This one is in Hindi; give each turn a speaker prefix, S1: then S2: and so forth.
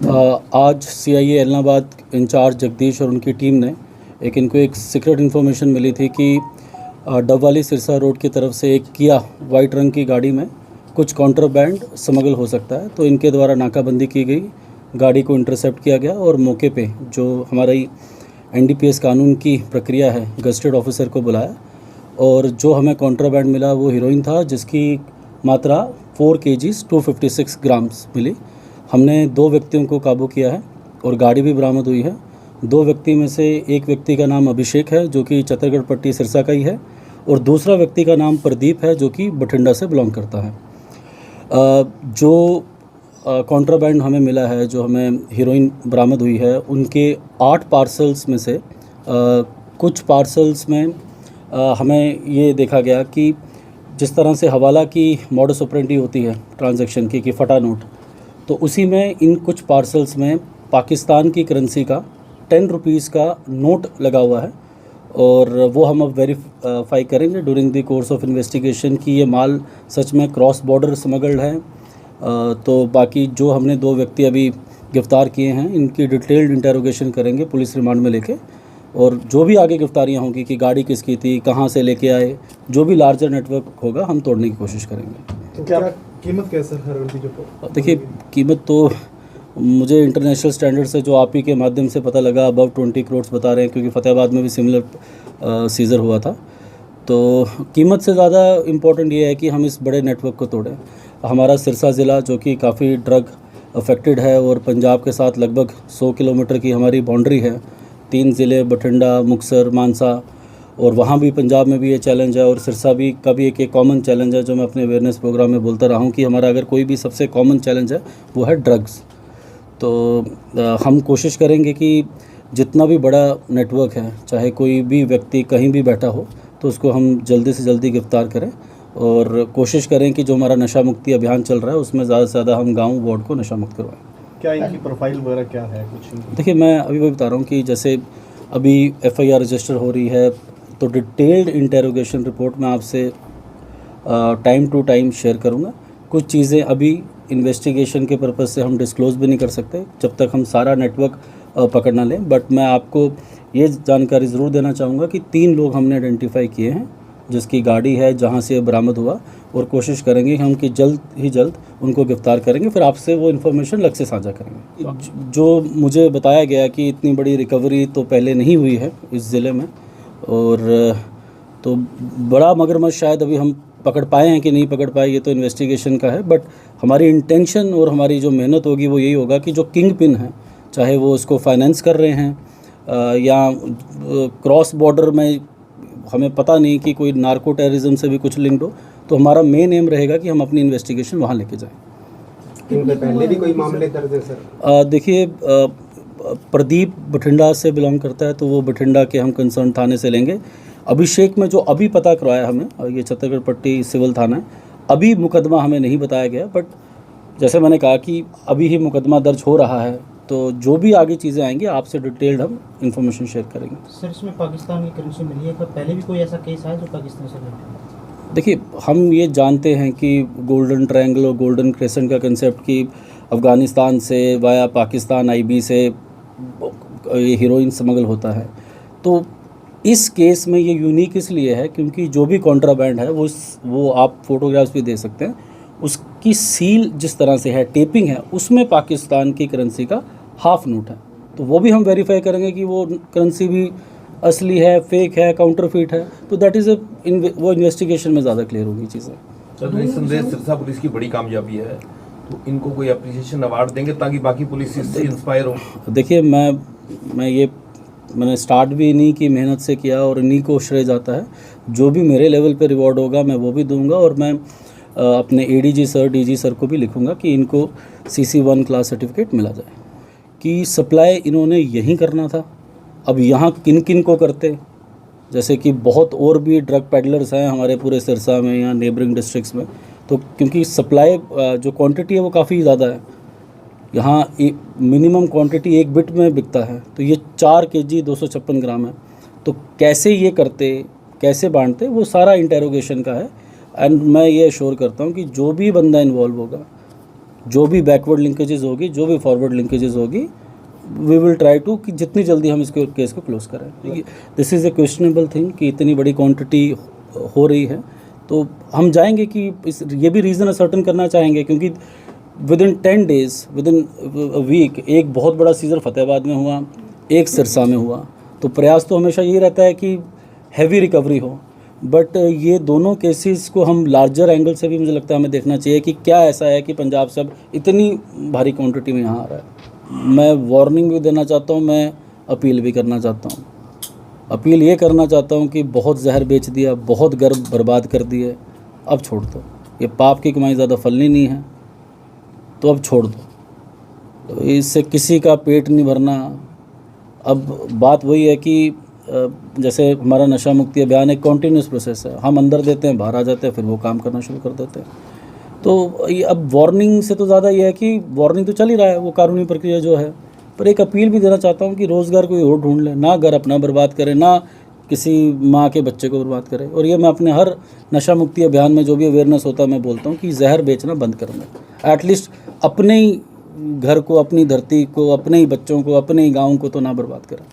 S1: आज सीआईए एलनाबाद इंचार्ज जगदीश और उनकी टीम ने इनको एक सीक्रेट इन्फॉर्मेशन मिली थी कि डबवाली सिरसा रोड की तरफ से एक किया वाइट रंग की गाड़ी में कुछ कॉन्ट्राबैंड स्मगल हो सकता है। तो इनके द्वारा नाकाबंदी की गई, गाड़ी को इंटरसेप्ट किया गया और मौके पे जो हमारी एनडीपीएस कानून की प्रक्रिया है गजटेड ऑफिसर को बुलाया और जो हमें कॉन्ट्राबैंड मिला वो हीरोइन था, जिसकी मात्रा 4 kgs 256 ग्राम्स मिली। हमने 2 व्यक्तियों को काबू किया है और गाड़ी भी बरामद हुई है। 2 व्यक्ति में से एक व्यक्ति का नाम अभिषेक है जो कि चतरगढ़ पट्टी सिरसा का ही है और दूसरा व्यक्ति का नाम प्रदीप है जो कि बठिंडा से बिलोंग करता है। जो कॉन्ट्राबैंड हमें मिला है, जो हमें हीरोइन बरामद हुई है, उनके 8 पार्सल्स में से कुछ पार्सल्स में हमें ये देखा गया कि जिस तरह से हवाला की मॉडस ऑपरेंडी होती है ट्रांजैक्शन की कि फटा नोट, तो उसी में इन कुछ पार्सल्स में पाकिस्तान की करेंसी का 10 रुपीज़ का नोट लगा हुआ है और वो हम अब वेरीफाई करेंगे during the course of investigation कि ये माल सच में क्रॉस बॉर्डर स्मगल्ड है। तो बाकी जो हमने 2 व्यक्ति अभी गिरफ्तार किए हैं, इनकी डिटेल्ड इंटेरोगेशन करेंगे पुलिस रिमांड में लेके, और जो भी आगे गिरफ्तारियां होंगी कि गाड़ी किसकी थी, कहां से लेके आए, जो भी लार्जर नेटवर्क होगा हम तोड़ने की कोशिश करेंगे।
S2: तो क्या कीमत कैसे है?
S1: देखिए, कीमत तो मुझे इंटरनेशनल स्टैंडर्ड से जो आप ही के माध्यम से पता लगा अबव 20 करोड़ बता रहे हैं, क्योंकि फतेहाबाद में भी सिमिलर सीज़र हुआ था। तो कीमत से ज़्यादा इम्पोर्टेंट ये है कि हम इस बड़े नेटवर्क को तोड़ें। हमारा सिरसा ज़िला जो कि काफ़ी ड्रग अफेक्टेड है और पंजाब के साथ लगभग 100 किलोमीटर की हमारी बाउंड्री है। 3 ज़िले बठिंडा, मुक्तसर, मानसा, और वहाँ भी पंजाब में भी ये चैलेंज है और सिरसा भी का भी एक कॉमन चैलेंज है जो मैं अपने अवेयरनेस प्रोग्राम में बोलता रहा हूँ कि हमारा अगर कोई भी सबसे कॉमन चैलेंज है वो है ड्रग्स। तो हम कोशिश करेंगे कि जितना भी बड़ा नेटवर्क है, चाहे कोई भी व्यक्ति कहीं भी बैठा हो, तो उसको हम जल्दी से जल्दी गिरफ्तार करें और कोशिश करें कि जो हमारा नशा मुक्ति अभियान चल रहा है उसमें ज़्यादा से ज़्यादा हम गाँव वार्ड को नशा मुक्त करवाएं।
S2: क्या इनकी प्रोफाइल वगैरह क्या है कुछ?
S1: देखिए, मैं अभी वही बता रहा हूँ कि जैसे अभी FIR रजिस्टर हो रही है, तो डिटेल्ड इंटेरोगेशन रिपोर्ट मैं आपसे टाइम टू टाइम शेयर करूँगा। कुछ चीज़ें अभी इन्वेस्टिगेशन के पर्पज़ से हम डिस्क्लोज़ भी नहीं कर सकते जब तक हम सारा नेटवर्क पकड़ ना लें, बट मैं आपको ये जानकारी ज़रूर देना चाहूँगा कि 3 लोग हमने आइडेंटिफाई किए हैं जिसकी गाड़ी है जहाँ से बरामद हुआ, और कोशिश करेंगे हम कि जल्द ही जल्द उनको गिरफ्तार करेंगे, फिर आपसे वो इन्फॉर्मेशन अलग से साझा करेंगे। जो मुझे बताया गया कि इतनी बड़ी रिकवरी तो पहले नहीं हुई है इस ज़िले में, और तो बड़ा मगरमच्छ शायद अभी हम पकड़ पाए हैं कि नहीं पकड़ पाए, ये तो इन्वेस्टिगेशन का है, बट हमारी इंटेंशन और हमारी जो मेहनत होगी वो यही होगा कि जो किंग पिन है, चाहे वो उसको फाइनेंस कर रहे हैं या क्रॉस बॉर्डर में हमें पता नहीं कि कोई नार्को टेररिज्म से भी कुछ लिंक्ड हो, तो हमारा मेन एम रहेगा कि हम अपनी इन्वेस्टिगेशन वहाँ लेके जाएं।
S2: इनके पहले भी कोई मामले दर्ज है सर?
S1: देखिए, प्रदीप बठिंडा से बिलोंग करता है, तो वो बठिंडा के हम कंसर्न थाने से लेंगे। अभिषेक में जो अभी पता करवाया हमें, ये छत्तीसगढ़ पट्टी सिविल थाना है, अभी मुकदमा हमें नहीं बताया गया, बट जैसे मैंने कहा कि अभी ही मुकदमा दर्ज हो रहा है, तो जो भी आगे चीज़ें आएंगी आपसे डिटेल्ड हम इन्फॉर्मेशन शेयर करेंगे।
S3: सर, इसमें पाकिस्तान की करेंसी मिली है, पहले भी कोई ऐसा केस है जो पाकिस्तान से मिला?
S1: देखिए, हम ये जानते हैं कि गोल्डन ट्रायंगल और गोल्डन क्रेसेंट का कंसेप्ट कि अफ़गानिस्तान से वाया पाकिस्तान IB से हीरोइन स्मगल होता है। तो इस केस में ये यूनिक इसलिए है क्योंकि जो भी कॉन्ट्राबैंड है वो आप फोटोग्राफ्स भी दे सकते हैं, उसकी सील जिस तरह से है, टेपिंग है, उसमें पाकिस्तान की करेंसी का हाफ नोट है। तो वो भी हम वेरीफाई करेंगे कि वो करेंसी भी असली है, फेक है, काउंटरफिट है, तो दैट इज़ वो इन्वेस्टिगेशन में ज़्यादा क्लियर होगी चीज़ें।
S4: सर, निस्संदेह सिरसा पुलिस की बड़ी कामयाबी है, तो इनको कोई अप्रिसिएशन अवार्ड देंगे ताकि बाकी पुलिस इससे इंस्पायर हो?
S1: देखिए, मैंने स्टार्ट भी इन्हीं की मेहनत से किया और इन्हीं को श्रेय जाता है। जो भी मेरे लेवल पे रिवॉर्ड होगा मैं वो भी दूंगा, और मैं अपने ADG सर, DG सर को भी लिखूंगा कि इनको CC1 क्लास सर्टिफिकेट मिला जाए। कि सप्लाई इन्होंने यहीं करना था, अब यहाँ किन किन को करते, जैसे कि बहुत और भी ड्रग पेडलर्स हैं हमारे पूरे सिरसा में या नेबरिंग डिस्ट्रिक्ट्स में, तो क्योंकि सप्लाई जो क्वांटिटी है वो काफ़ी ज़्यादा है, यहाँ मिनिमम क्वांटिटी 1 बिट में बिकता है, तो ये 4 kg 256 ग्राम है। तो कैसे ये करते, कैसे बांटते, वो सारा इंटेरोगेशन का है। एंड मैं ये एश्योर करता हूँ कि जो भी बंदा इन्वॉल्व होगा जो भी बैकवर्ड लिंकेजेस होगी, जो भी फॉरवर्ड लिंकेजेस होगी, वी विल ट्राई टू कि जितनी जल्दी हम इसके केस को क्लोज करें। This is a questionable thing कि इतनी बड़ी क्वांटिटी हो रही है, तो हम जाएंगे कि ये भी रीज़न असर्टन करना चाहेंगे, क्योंकि within 10 days, within week एक बहुत बड़ा सीज़र फतेहाबाद में हुआ, एक सिरसा में हुआ, तो प्रयास तो हमेशा यही रहता है कि हैवी रिकवरी हो। बट ये दोनों केसेस को हम लार्जर एंगल से भी मुझे लगता है हमें देखना चाहिए कि क्या ऐसा है कि पंजाब से अब इतनी भारी क्वांटिटी में यहाँ आ रहा है। मैं वार्निंग भी देना चाहता हूँ, मैं अपील भी करना चाहता हूँ। अपील ये करना चाहता हूँ कि बहुत जहर बेच दिया, बहुत गर्भ बर्बाद कर दिए, अब छोड़ दो। ये पाप की कमाई ज़्यादा फलनी नहीं है, तो अब छोड़ दो। तो इससे किसी का पेट नहीं भरना। अब बात वही है कि जैसे हमारा नशा मुक्ति अभियान एक कॉन्टीन्यूस प्रोसेस है, हम अंदर देते हैं, बाहर आ जाते हैं, फिर वो काम करना शुरू कर देते हैं। तो ये अब वार्निंग से तो ज़्यादा ये है कि वार्निंग तो चल ही रहा है, वो कानूनी प्रक्रिया जो है, पर एक अपील भी देना चाहता हूँ कि रोज़गार कोई और ढूंढ ले, ना घर अपना बर्बाद करे, ना किसी माँ के बच्चे को बर्बाद करे। और ये मैं अपने हर नशा मुक्ति अभियान में जो भी अवेयरनेस होता है मैं बोलता हूँ कि जहर बेचना बंद करना, एटलीस्ट अपने ही घर को, अपनी धरती को, अपने ही बच्चों को, अपने ही गाँव को तो ना बर्बाद करें।